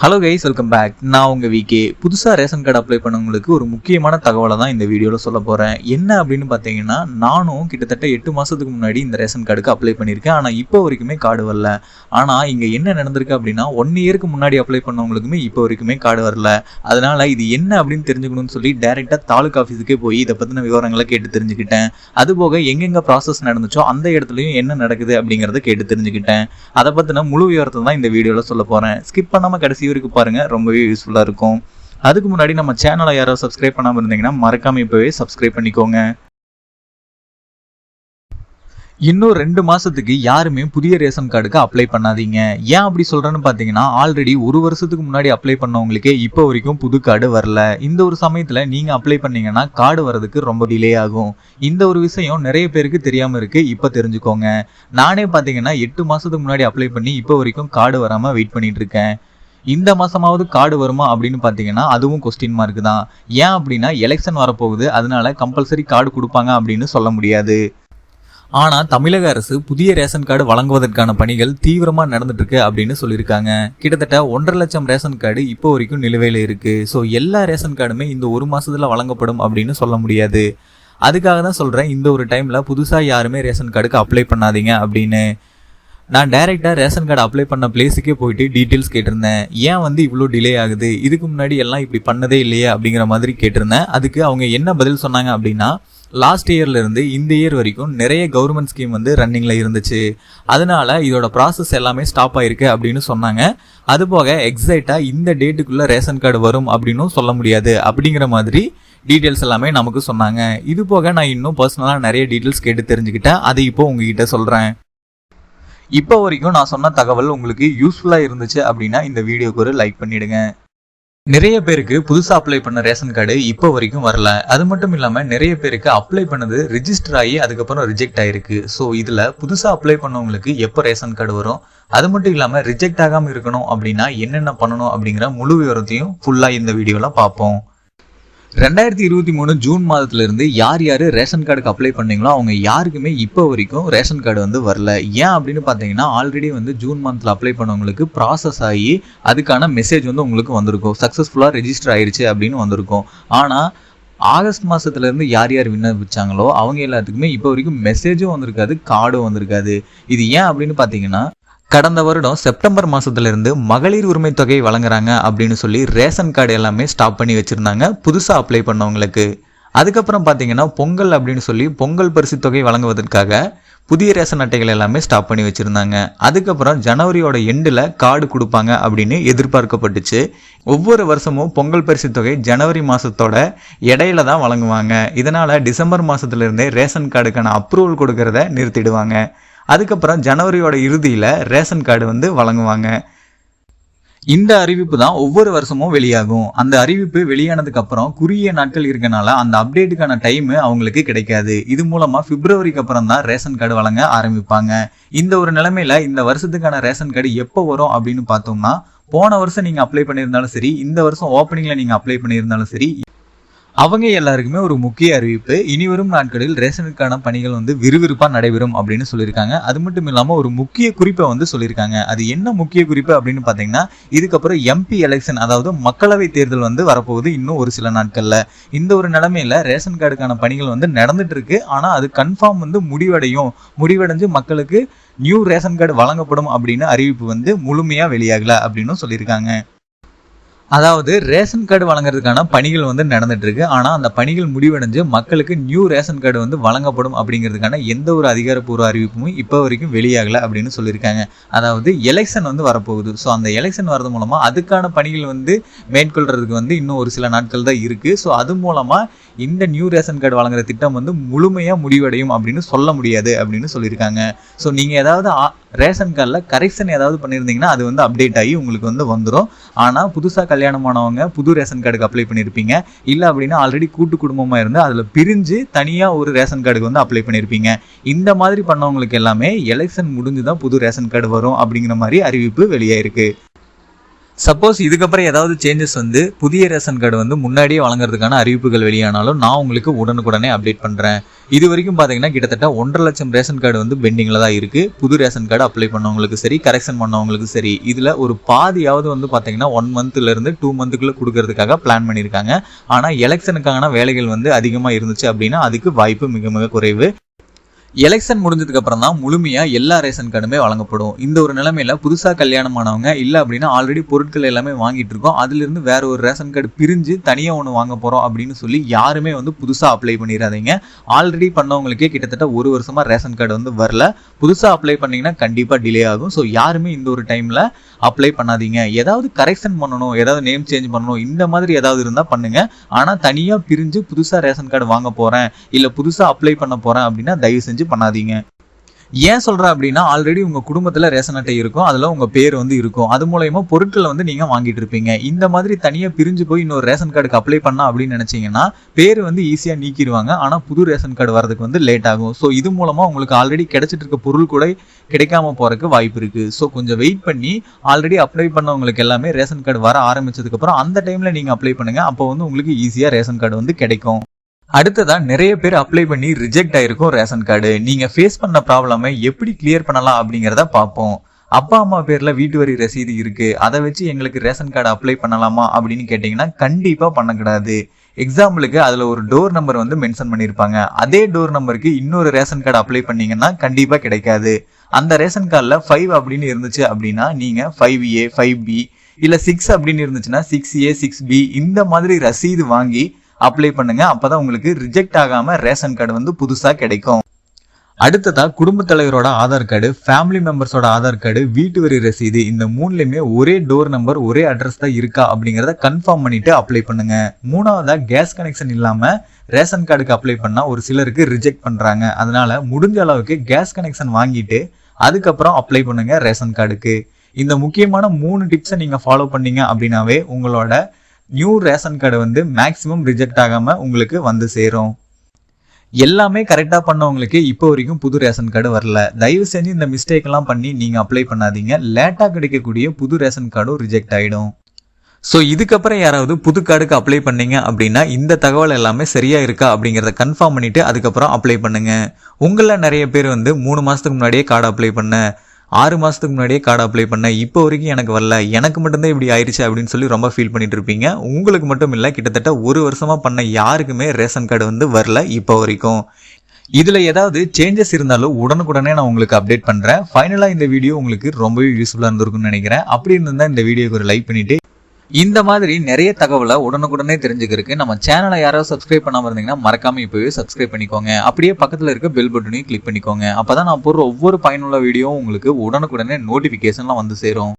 Hello guys, welcome back. நான் உங்கள் VK. புதுசாக ரேஷன் கார்டு அப்ளை பண்ணவங்களுக்கு ஒரு முக்கியமான தகவலை தான் இந்த வீடியோவில் சொல்ல போகிறேன். என்ன அப்படின்னு பார்த்தீங்கன்னா, நானும் கிட்டத்தட்ட 8 மாதத்துக்கு முன்னாடி இந்த ரேஷன் கார்டுக்கு அப்ளை பண்ணியிருக்கேன். ஆனால் இப்போ வரைக்குமே கார்டு வரல. ஆனால் இங்கே என்ன நடந்திருக்கு அப்படின்னா, 1 இயருக்கு முன்னாடி அப்ளை பண்ணவங்களுக்குமே இப்போ வரைக்குமே கார்டு வரல. அதனால் இது என்ன அப்படின்னு தெரிஞ்சுக்கணும்னு சொல்லி டேரெக்டாக தாலுக்கா ஆஃபீஸுக்கே போய் இதை பற்றின விவரங்களை கேட்டு தெரிஞ்சுக்கிட்டேன். அதுபோக எங்கெங்கே ப்ராசஸ் நடந்துச்சோ அந்த இடத்துலையும் என்ன நடக்குது அப்படிங்கிறத கேட்டு தெரிஞ்சுக்கிட்டேன். அதை பற்றின முழு விவரத்தை தான் இந்த வீடியோவில் சொல்ல போகிறேன். ஸ்கிப் பண்ணாமல் கடைசி வரைக்கும் பாருங்க, ரொம்பவே யூஸ்ஃபுல்லா இருக்கும். அதுக்கு முன்னாடி நம்ம சேனலை யாராவது சப்ஸ்கிரைப் பண்ணாம இருந்தீங்கன்னா மறக்காம இப்பவே சப்ஸ்கிரைப் பண்ணிக்கோங்க. இன்னும் 2 மாசத்துக்கு யாருமே புதிய ரேஷன் கார்டுக்கு அப்ளை பண்ணாதீங்க. ஏன் அப்படி சொல்றேன்னு பாத்தீங்கன்னா, ஆல்ரெடி 1 வருஷத்துக்கு முன்னாடி அப்ளை பண்ணவங்களுக்கே இப்போ வரைக்கும் புது கார்டு வரல. இந்த ஒரு சமயத்துல நீங்க அப்ளை பண்ணீங்கன்னா கார்டு வரதுக்கு ரொம்ப டிலே ஆகும். இந்த ஒரு விஷயம் நிறைய பேருக்கு தெரியாம இருக்கு. இப்ப தெரிஞ்சுக்கோங்க. நானே பாத்தீங்கன்னா 8 மாசத்துக்கு முன்னாடி அப்ளை பண்ணி இப்போ வரைக்கும் கார்டு வராம வெயிட் பண்ணிட்டு இருக்கேன். இந்த மாசமாவது கார்டு வருமா அப்படின்னு பாத்தீங்கன்னா அதுவும் கொஸ்டின் மார்க் தான். ஏன் அப்படின்னா எலெக்ஷன் வரப்போகுது, அதனால கம்பல்சரி கார்டு கொடுப்பாங்க அப்படின்னு சொல்ல முடியாது. ஆனா தமிழக அரசு புதிய ரேஷன் கார்டு வழங்குவதற்கான பணிகள் தீவிரமா நடந்துட்டு இருக்கு அப்படின்னு சொல்லியிருக்காங்க. கிட்டத்தட்ட 1.5 லட்சம் ரேஷன் கார்டு இப்போ வரைக்கும் நிலுவையில இருக்கு. ஸோ எல்லா ரேஷன் கார்டுமே இந்த 1 மாசத்துல வழங்கப்படும் அப்படின்னு சொல்ல முடியாது. அதுக்காக தான் சொல்றேன், இந்த ஒரு டைம்ல புதுசா யாருமே ரேஷன் கார்டுக்கு அப்ளை பண்ணாதீங்க அப்படின்னு. நான் டைரெக்டாக ரேஷன் கார்டு அப்ளை பண்ண பிளேஸுக்கே போயிட்டு டீட்டெயில்ஸ் கேட்டிருந்தேன். ஏன் இவ்வளோ டிலே ஆகுது, இதுக்கு முன்னாடி எல்லாம் இப்படி பண்ணதே இல்லையே அப்படிங்கிற மாதிரி கேட்டிருந்தேன். அதுக்கு அவங்க என்ன பதில் சொன்னாங்க அப்படின்னா, லாஸ்ட் இயர்லேருந்து இந்த இயர் வரைக்கும் நிறைய கவர்மெண்ட் ஸ்கீம் ரன்னிங்கில் இருந்துச்சு, அதனால இதோட ப்ராசஸ் எல்லாமே ஸ்டாப் ஆயிருக்கு அப்படின்னு சொன்னாங்க. அதுபோக எக்ஸாக்டாக இந்த டேட்டுக்குள்ளே ரேஷன் கார்டு வரும் அப்படின்னும் சொல்ல முடியாது அப்படிங்கிற மாதிரி டீட்டெயில்ஸ் எல்லாமே நமக்கு சொன்னாங்க. இது போக நான் இன்னும் பர்சனலாக நிறைய டீட்டெயில்ஸ் கேட்டு தெரிஞ்சுக்கிட்டேன். அதை இப்போ உங்ககிட்ட சொல்கிறேன். இப்போ வரைக்கும் நான் சொன்ன தகவல் உங்களுக்கு யூஸ்ஃபுல்லாக இருந்துச்சு அப்படின்னா இந்த வீடியோக்கு ஒரு லைக் பண்ணிடுங்க. நிறைய பேருக்கு புதுசாக அப்ளை பண்ண ரேஷன் கார்டு இப்போ வரைக்கும் வரல. அது மட்டும் இல்லாமல் நிறைய பேருக்கு அப்ளை பண்ணது ரிஜிஸ்டர் ஆகி அதுக்கப்புறம் ரிஜெக்ட் ஆயிருக்கு. ஸோ இதில் புதுசாக அப்ளை பண்ணவங்களுக்கு எப்போ ரேஷன் கார்டு வரும், அது மட்டும் இல்லாமல் ரிஜெக்ட் ஆகாமல் இருக்கணும் அப்படின்னா என்னென்ன பண்ணணும் அப்படிங்கிற முழு விவரத்தையும் ஃபுல்லாக இந்த வீடியோவில் பார்ப்போம். 2023 ஜூன் மாதத்திலிருந்து யார் யார் ரேஷன் கார்டுக்கு அப்ளை பண்ணீங்களோ அவங்க யாருக்குமே இப்போ வரைக்கும் ரேஷன் கார்டு வரல. ஏன் அப்படின்னு பார்த்தீங்கன்னா, ஆல்ரெடி ஜூன் மந்த்தில் அப்ளை பண்ணவங்களுக்கு ப்ராசஸ் ஆகி அதுக்கான மெசேஜ் உங்களுக்கு வந்திருக்கும், சக்ஸஸ்ஃபுல்லாக ரெஜிஸ்டர் ஆயிடுச்சு அப்படின்னு வந்திருக்கும். ஆனால் ஆகஸ்ட் மாதத்துலேருந்து யார் யார் விண்ணப்பிச்சாங்களோ அவங்க எல்லாத்துக்குமே இப்போ வரைக்கும் மெசேஜும் வந்திருக்காது, கார்டும் வந்திருக்காது. இது ஏன் அப்படின்னு பார்த்தீங்கன்னா, கடந்த வருடம் செப்டம்பர் மாதத்துலேருந்து மகளிர் உரிமை தொகை வழங்குறாங்க அப்படின்னு சொல்லி ரேஷன் கார்டு எல்லாமே ஸ்டாப் பண்ணி வச்சுருந்தாங்க புதுசாக அப்ளை பண்ணவங்களுக்கு. அதுக்கப்புறம் பார்த்தீங்கன்னா பொங்கல் அப்படின்னு சொல்லி பொங்கல் பரிசு தொகை வழங்குவதற்காக புதிய ரேஷன் அட்டைகள் எல்லாமே ஸ்டாப் பண்ணி வச்சுருந்தாங்க. அதுக்கப்புறம் ஜனவரியோட எண்டில் கார்டு கொடுப்பாங்க அப்படின்னு எதிர்பார்க்கப்பட்டுச்சு. ஒவ்வொரு வருஷமும் பொங்கல் பரிசு தொகை ஜனவரி மாதத்தோட இடையில தான் வழங்குவாங்க. இதனால் டிசம்பர் மாதத்துலேருந்தே ரேஷன் கார்டுக்கான அப்ரூவல் கொடுக்கறத நிறுத்திடுவாங்க. அதுக்கப்புறம் ஜனவரியோட இறுதியில் ரேஷன் கார்டு வழங்குவாங்க. இந்த அறிவிப்பு தான் ஒவ்வொரு வருஷமும் வெளியாகும். அந்த அறிவிப்பு வெளியானதுக்கு அப்புறம் குறுகிய நாட்கள் இருக்கனால அந்த அப்டேட்டுக்கான டைம் அவங்களுக்கு கிடைக்காது. இது மூலமா பிப்ரவரிக்கு அப்புறம் தான் ரேஷன் கார்டு வழங்க ஆரம்பிப்பாங்க. இந்த ஒரு நிலைமையில இந்த வருஷத்துக்கான ரேஷன் கார்டு எப்போ வரும் அப்படின்னு பார்த்தோம்னா, போன வருஷம் நீங்க அப்ளை பண்ணியிருந்தாலும் சரி, இந்த வருஷம் ஓப்பனிங்ல நீங்க அப்ளை பண்ணியிருந்தாலும் சரி, அவங்க எல்லாருக்குமே ஒரு முக்கிய அறிவிப்பு. இனி வரும் நாட்களில் ரேஷனுக்கான பணிகள் விறுவிறுப்பா நடைபெறும் அப்படின்னு சொல்லியிருக்காங்க. அது மட்டும் இல்லாம ஒரு முக்கிய குறிப்பை சொல்லியிருக்காங்க. அது என்ன முக்கிய குறிப்பு அப்படின்னு பாத்தீங்கன்னா, இதுக்கப்புறம் எம்பி எலெக்ஷன், அதாவது மக்களவை தேர்தல் வரப்போகுது இன்னும் ஒரு சில நாட்கள்ல. இந்த ஒரு நிலைமையில ரேஷன் கார்டுக்கான பணிகள் நடந்துட்டு இருக்கு. ஆனா அது கன்ஃபார்ம் முடிவடைஞ்சு மக்களுக்கு நியூ ரேஷன் கார்டு வழங்கப்படும் அப்படின்னு அறிவிப்பு முழுமையா வெளியாகல அப்படின்னு சொல்லியிருக்காங்க. அதாவது ரேஷன் கார்டு வழங்குறதுக்கான பணிகள் நடந்துட்டு இருக்கு. ஆனா அந்த பணிகள் முடிவடைஞ்சு மக்களுக்கு நியூ ரேஷன் கார்டு வழங்கப்படும் அப்படிங்கிறதுக்கான எந்த ஒரு அதிகாரப்பூர்வ அறிவிப்பும் இப்போ வரைக்கும் வெளியாகல அப்படின்னு சொல்லியிருக்காங்க. அதாவது எலெக்ஷன் வரப்போகுது. ஸோ அந்த எலெக்ஷன் வரது மூலமா அதுக்கான பணிகள் மேற்கொள்றதுக்கு இன்னும் ஒரு சில நாட்கள் தான் இருக்கு. ஸோ அது மூலமா இந்த நியூ ரேஷன் கார்டு வழங்குற திட்டம் முழுமையா முடிவடையும் அப்படின்னு சொல்ல முடியாது அப்படின்னு சொல்லியிருக்காங்க. ஸோ நீங்க ஏதாவது ரேஷன் கார்டில் கரெக்ஷன் ஏதாவது பண்ணியிருந்தீங்கன்னா அது அப்டேட் ஆகி உங்களுக்கு வந்துடும். ஆனால் புதுசாக கல்யாணமானவங்க புது ரேஷன் கார்டுக்கு அப்ளை பண்ணியிருப்பீங்க. இல்லை அப்படின்னா ஆல்ரெடி கூட்டு குடும்பமாக இருந்து அதில் பிரிஞ்சு தனியாக ஒரு ரேஷன் கார்டுக்கு அப்ளை பண்ணியிருப்பீங்க. இந்த மாதிரி பண்ணவங்களுக்கு எல்லாமே எலெக்ஷன் முடிஞ்சு தான் புது ரேஷன் கார்டு வரும் அப்படிங்கிற மாதிரி அறிவிப்பு வெளியாயிருக்கு. சப்போஸ் இதுக்கப்புறம் ஏதாவது சேஞ்சஸ் வந்து புதிய ரேஷன் கார்டு வந்து முன்னாடியே வழங்குறதுக்கான அறிவிப்புகள் வெளியானாலும் நான் உங்களுக்கு உடனுக்குடனே அப்டேட் பண்ணுறேன். இது வரைக்கும் பார்த்தீங்கன்னா கிட்டத்தட்ட 1.5 லட்சம் ரேஷன் கார்டு வந்து பெண்டிங்கில் தான் இருக்குது. புது ரேஷன் கார்டு அப்ளை பண்ணவங்களுக்கு சரி, கரெக்ஷன் பண்ணவங்களுக்கு சரி. இதில் ஒரு பாதியாவது வந்து பார்த்தீங்கன்னா 1 மந்த்லேருந்து 2 மந்த்துக்குள்ளே கொடுக்கறதுக்காக பிளான் பண்ணியிருக்காங்க. ஆனால் எலெக்ஷனுக்கான வேலைகள் வந்து அதிகமாக இருந்துச்சு அப்படின்னா அதுக்கு வாய்ப்பு மிக மிக குறைவு. எலெக்ஷன் முடிஞ்சதுக்கு அப்புறம் தான் முழுமையா எல்லா ரேஷன் கார்டுமே வழங்கப்படும். இந்த ஒரு நிலைமையில புதுசா கல்யாணம் ஆனவங்க இல்ல அப்படின்னா ஆல்ரெடி பொருட்கள் எல்லாமே வாங்கிட்டு இருக்கோம், அதுல இருந்து வேற ஒரு ரேஷன் கார்டு பிரிஞ்சு தனியா ஒன்று வாங்க போறோம் அப்படின்னு சொல்லி யாருமே வந்து புதுசா அப்ளை பண்ணிடாதீங்க. ஆல்ரெடி பண்ணவங்களுக்கே கிட்டத்தட்ட 1 வருஷமா ரேஷன் கார்டு வந்து வரல. புதுசா அப்ளை பண்ணீங்கன்னா கண்டிப்பா டிலே ஆகும். ஸோ யாருமே இந்த ஒரு டைம்ல அப்ளை பண்ணாதீங்க. ஏதாவது கரெக்ஷன் பண்ணணும், ஏதாவது நேம் சேஞ்ச் பண்ணணும், இந்த மாதிரி ஏதாவது இருந்தா பண்ணுங்க. ஆனா தனியா பிரிஞ்சு புதுசா ரேஷன் கார்டு வாங்க போறேன் இல்ல புதுசா அப்ளை பண்ண போறேன் அப்படின்னா தயவு செஞ்சு பண்ணாதீங்க. ஏன் சொல்றேன் அப்படின்னா ஆல்ரெடி உங்க குடும்பத்துல ரேஷன் அட்டை இருக்கும், அதுல உங்க பேர் வந்து இருக்கும், அது மூலயமா பொருட்களை வந்து நீங்க வாங்கிட்டு இருப்பீங்க. இந்த மாதிரி தனியா பிரிஞ்சு போய் இன்னொரு ரேஷன் கார்டுக்கு அப்ளை பண்ணா அப்படின்னு நினைச்சீங்கன்னா பேர் வந்து ஈஸியா நீக்கிடுவாங்க. ஆனா புது ரேஷன் கார்டு வரதுக்கு வந்து லேட் ஆகும். ஸோ இது மூலமா உங்களுக்கு ஆல்ரெடி கிடைச்சிட்டு இருக்க பொருள் கூட கிடைக்காம போறதுக்கு வாய்ப்பு இருக்கு. ஸோ கொஞ்சம் வெயிட் பண்ணி ஆல்ரெடி அப்ளை பண்ணவங்களுக்கு எல்லாமே ரேஷன் கார்டு வர ஆரம்பிச்சதுக்கு அப்புறம் அந்த டைம்ல நீங்க அப்ளை பண்ணுங்க. அப்போ வந்து உங்களுக்கு ஈஸியா ரேஷன் கார்டு வந்து கிடைக்கும். அடுத்ததா நிறைய பேர் அப்ளை பண்ணி ரிஜெக்ட் ஆயிருக்கும் ரேஷன் கார்டு. நீங்க ஃபேஸ் பண்ண ப்ராப்ளமை எப்படி கிளியர் பண்ணலாம் அப்படிங்கிறத பார்ப்போம். அப்பா அம்மா பேர்ல வீட்டு வரி ரசீது இருக்கு, அதை வச்சு எங்களுக்கு ரேஷன் கார்டு அப்ளை பண்ணலாமா அப்படின்னு கேட்டீங்கன்னா கண்டிப்பா பண்ணக்கூடாது. எக்ஸாம்பிளுக்கு அதுல ஒரு டோர் நம்பர் வந்து மென்ஷன் பண்ணிருப்பாங்க. அதே டோர் நம்பருக்கு இன்னொரு ரேஷன் கார்டு அப்ளை பண்ணீங்கன்னா கண்டிப்பா கிடைக்காது. அந்த ரேஷன் கார்டுல 5 அப்படின்னு இருந்துச்சு அப்படின்னா நீங்க 5A 5B இல்ல 6 அப்படின்னு இருந்துச்சுன்னா 6A 6B இந்த மாதிரி ரசீது வாங்கி அப்ளை பண்ணுங்க. அப்பதான் உங்களுக்கு ரிஜெக்ட் ஆகாம ரேஷன் கார்டு வந்து புதுசா கிடைக்கும். அடுத்ததா குடும்ப தலைவரோட ஆதார் கார்டு, ஃபேமிலி மெம்பர்ஸோட ஆதார் கார்டு, வீட்டு வரி ரசீது, இந்த மூணுலயுமே ஒரே டோர் நம்பர் ஒரே அட்ரஸ் தான் இருக்கா அப்படிங்கறத கன்ஃபார்ம் பண்ணிட்டு அப்ளை பண்ணுங்க. மூணாவதா கேஸ் கனெக்ஷன் இல்லாம ரேஷன் கார்டுக்கு அப்ளை பண்ணா ஒரு சிலருக்கு ரிஜெக்ட் பண்றாங்க. அதனால முடிஞ்ச அளவுக்கு கேஸ் கனெக்ஷன் வாங்கிட்டு அதுக்கப்புறம் அப்ளை பண்ணுங்க ரேஷன் கார்டுக்கு. இந்த முக்கியமான 3 டிப்ஸை நீங்க ஃபாலோ பண்ணீங்க அப்படின்னாவே உங்களோட நியூ ரேஷன் கார்டு வந்து மேக்சிமம் ரிஜெக்ட் ஆகாம உங்களுக்கு வந்து சேரும். எல்லாமே கரெக்டா பண்ணவங்களுக்கு இப்போ வரைக்கும் புது ரேஷன் கார்டு வரல. தயவு செஞ்சு இந்த மிஸ்டேக் எல்லாம் பண்ணி நீங்க அப்ளை பண்ணாதீங்க. லேட்டா கிடைக்கக்கூடிய புது ரேஷன் கார்டும் ரிஜெக்ட் ஆயிடும். ஸோ இதுக்கப்புறம் யாராவது புது கார்டுக்கு அப்ளை பண்ணீங்க அப்படின்னா இந்த தகவல் எல்லாமே சரியா இருக்கா அப்படிங்கிறத கன்ஃபார்ம் பண்ணிட்டு அதுக்கப்புறம் அப்ளை பண்ணுங்க. உங்கள நிறைய பேர் வந்து 3 மாசத்துக்கு முன்னாடியே கார்டு அப்ளை பண்ண, 6 மாசத்துக்கு முன்னாடியே கார்டு அப்ளை பண்ண, இப்போ வரைக்கும் எனக்கு வரல, எனக்கு மட்டும்தான் இப்படி ஆயிடுச்சு அப்படின்னு சொல்லி ரொம்ப ஃபீல் பண்ணிட்டு இருப்பீங்க. உங்களுக்கு மட்டும் இல்லை, கிட்டத்தட்ட 1 வருஷமா பண்ண யாருக்குமே ரேஷன் கார்டு வந்து வரல இப்போ வரைக்கும். இதுல ஏதாவது சேஞ்சஸ் இருந்தாலும் உடனுக்குடனே நான் உங்களுக்கு அப்டேட் பண்றேன். ஃபைனலா இந்த வீடியோ உங்களுக்கு ரொம்பவே யூஸ்ஃபுல்லா இருந்திருக்கும்னு நினைக்கிறேன். அப்படி இருந்தா இந்த வீடியோக்கு ஒரு லைக் பண்ணிட்டு இந்த மாதிரி நிறைய தகவலை உடனுக்குடனே தெரிஞ்சுக்கிறதுக்கு நம்ம சேனலை யாராவது சப்ஸ்கிரைப் பண்ணாம இருந்தீங்கன்னா மறக்காம இப்பவே சப்ஸ்கிரைப் பண்ணிக்கோங்க. அப்படியே பக்கத்துல இருக்க பெல் பட்டனையும் கிளிக் பண்ணிக்கோங்க. அப்பதான் நான் போடுற ஒவ்வொரு பயனுள்ள வீடியோவும் உங்களுக்கு உடனுக்குடனே நோட்டிபிகேஷன்லாம் வந்து சேரும்.